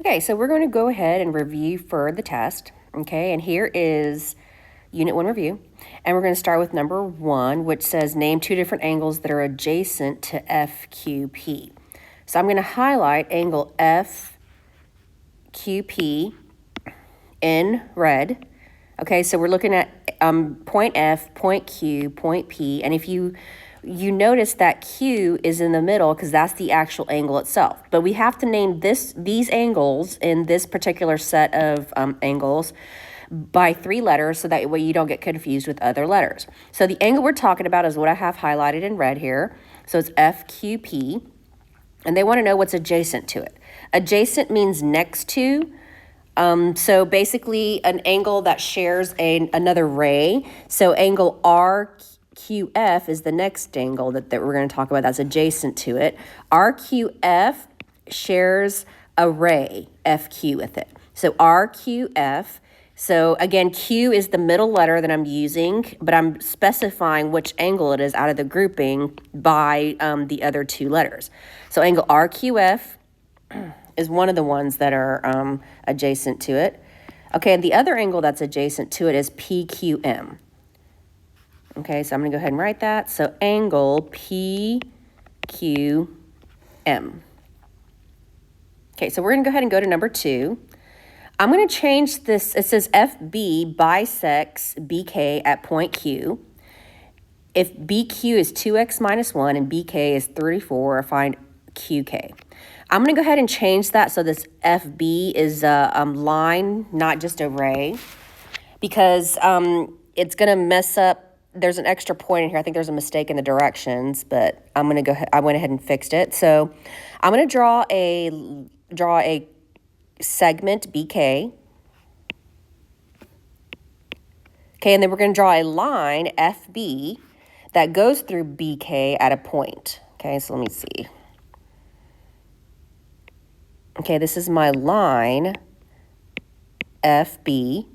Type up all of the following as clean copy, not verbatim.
Okay, so we're going to go ahead and review for the test. Okay, and here is Unit 1 review. And we're going to start with number 1, which says name two different angles that are adjacent to FQP. So I'm going to highlight angle FQP in red. Okay, so we're looking at point F, point Q, point P, and if you notice that Q is in the middle because that's the actual angle itself. But we have to name these angles in this particular set of angles by 3 letters so that way you don't get confused with other letters. So the angle we're talking about is what I have highlighted in red here. So it's FQP, and they want to know what's adjacent to it. Adjacent means next to. So basically an angle that shares another ray. So angle RQF is the next angle that we're going to talk about that's adjacent to it. RQF shares a ray, FQ, with it. So RQF. So again, Q is the middle letter that I'm using, but I'm specifying which angle it is out of the grouping by the other 2 letters. So angle RQF is one of the ones that are adjacent to it. Okay, and the other angle that's adjacent to it is PQM. Okay, so I'm going to go ahead and write that. So angle PQM. Okay, so we're going to go ahead and go to number 2. I'm going to change this. It says FB bisects BK at point Q. If BQ is 2x minus 1 and BK is 34, find QK. I'm going to go ahead and change that so this FB is a line, not just a ray, because it's going to mess up. There's an extra point in here. I think there's a mistake in the directions, but I'm going to go ahead. I went ahead and fixed it. So I'm going to draw a segment BK. Okay, and then we're going to draw a line FB that goes through BK at a point. Okay, so let me see. Okay, this is my line, FB,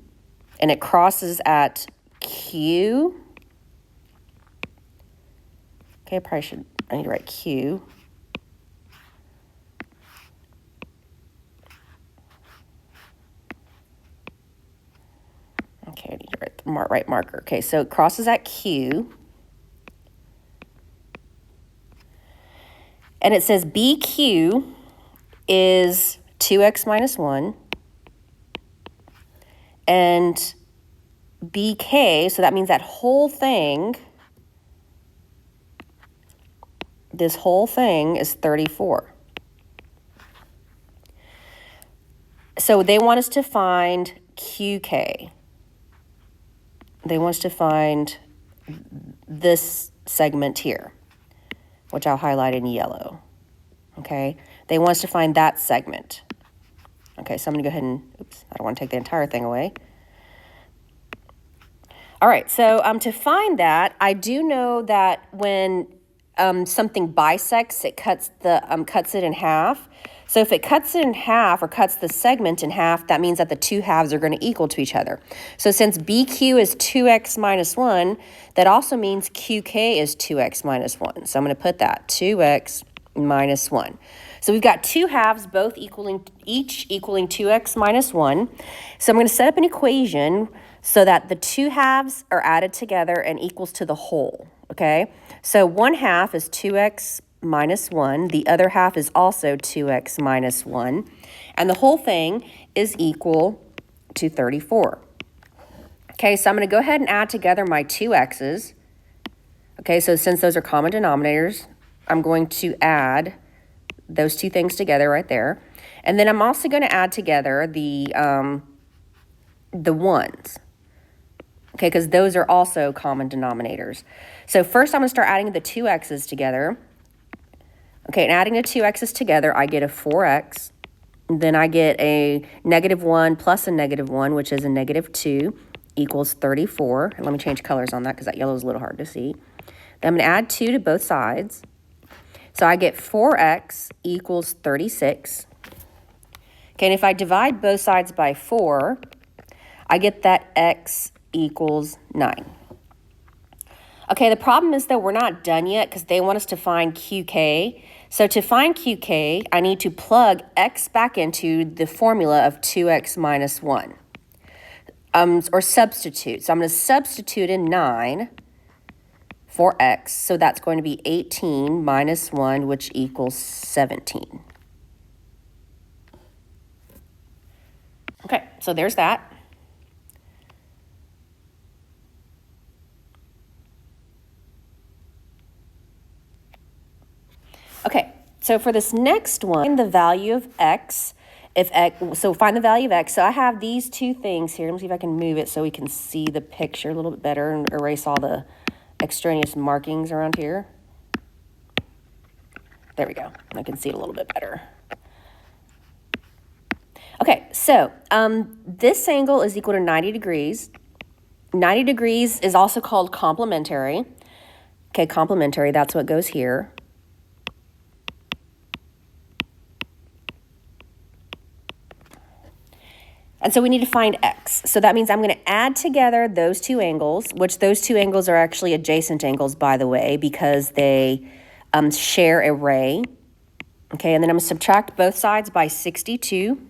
and it crosses at Q. Okay, I need to write Q. Okay, I need to write the right marker. Okay, so it crosses at Q. And it says BQ is 2x minus 1, and BK, so that means that whole thing, this whole thing is 34. So they want us to find QK. They want us to find this segment here, which I'll highlight in yellow. Okay, they want us to find that segment. Okay, so I'm going to go ahead and, oops, I don't want to take the entire thing away. All right, so to find that, I do know that when something bisects, it cuts it in half. So if it cuts it in half or cuts the segment in half, that means that the 2 halves are going to equal to each other. So since BQ is 2x minus 1, that also means QK is 2x minus 1. So I'm going to put that, 2x minus 1. So we've got 2 halves, both each equaling 2x minus 1. So I'm going to set up an equation so that the 2 halves are added together and equals to the whole, okay? So 1 half is 2x minus 1. The other half is also 2x minus 1. And the whole thing is equal to 34. Okay, so I'm going to go ahead and add together my 2 x's. Okay, so since those are common denominators, I'm going to add those 2 things together right there. And then I'm also going to add together the 1s. Okay, because those are also common denominators. So first I'm going to start adding the 2 x's together. Okay, and adding the 2 x's together, I get a 4x. Then I get a -1 plus a -1, which is a -2, equals 34. And let me change colors on that because that yellow is a little hard to see. Then I'm going to add 2 to both sides. So I get 4x equals 36. Okay, and if I divide both sides by 4, I get that x equals 9. Okay, the problem is that we're not done yet because they want us to find QK. So to find QK, I need to plug x back into the formula of 2x minus 1, or substitute. So I'm going to substitute in 9 for x, so that's going to be 18 minus 1, which equals 17. Okay, so there's that. Okay, so for this next one, find the value of x. So find the value of x. So I have these two things here. Let me see if I can move it so we can see the picture a little bit better and erase all the extraneous markings around here. There we go. I can see it a little bit better. Okay, so this angle is equal to 90 degrees. 90 degrees is also called complementary. Okay, complementary, that's what goes here. And so we need to find x. So that means I'm going to add together those two angles, which those two angles are actually adjacent angles, by the way, because they share a ray. Okay, and then I'm going to subtract both sides by 62.